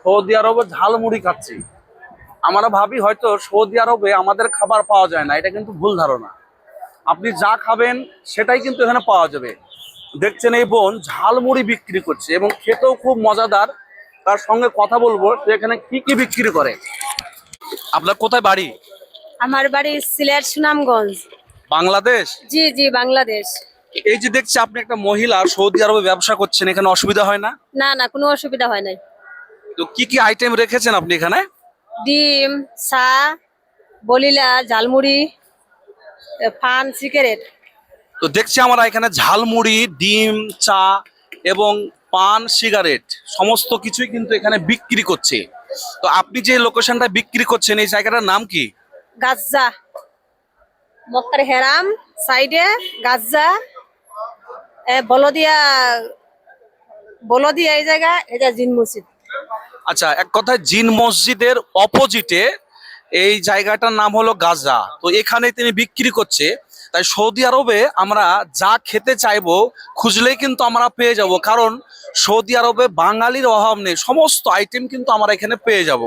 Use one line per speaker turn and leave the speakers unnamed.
Saudi আরবে ঝালমুড়ি খাচ্ছি। আমরা ভাবি হয়তো সৌদি আরবে আমাদের খাবার পাওয়া যায় না, এটা কিন্তু ভুল ধারণা। আপনি যা খাবেন সেটাই কিন্তু এখানে পাওয়া যাবে। দেখছেন এই বোন ঝালমুড়ি বিক্রি করছে এবং খেতেও খুব মজাদার। তার সঙ্গে কথা বলবো যে এখানে কি কি বিক্রি করে। আপনার কোথায় বাড়ি?
আমার বাড়ি সিলেট সুনামগঞ্জ।
বাংলাদেশ?
জি জি, বাংলাদেশ।
এই যে দেখছি আপনি একটা মহিলা সৌদি আরবে ব্যবসা করছেন, এখানে অসুবিধা হয় না?
না না, কোনো অসুবিধা হয় নাই।
তো কি কি আইটেম রেখেছেন আপনি এখানে?
ডিম, চা, বলিলা, ঝালমুড়ি, পান, সিগারেট।
তো দেখছি আমরা এখানে ঝালমুড়ি, ডিম, চা এবং পান, সিগারেট সমস্ত কিছুই কিন্তু এখানে বিক্রি করছে। তো আপনি যে লোকেশনটা বিক্রি করছেন এই জায়গাটার নাম কি?
গাজ্জা, মক্কার হেরাম সাইডে গাজ্জা। বলদিয়া, বলদিয়া এই জায়গা, এটা জিন মসজিদ।
আচ্ছা, এক কথায় জিন মসজিদের অপোজিটে এই জায়গাটার নাম হলো গাজা। তো এখানে তিনি বিক্রি করছে। তাই সৌদি আরবে আমরা যা খেতে চাইবো খুঁজলেই কিন্তু আমরা পেয়ে যাব, কারণ সৌদি আরবে বাঙালির অভাব নেই, সমস্ত আইটেম কিন্তু আমরা এখানে পেয়ে যাব।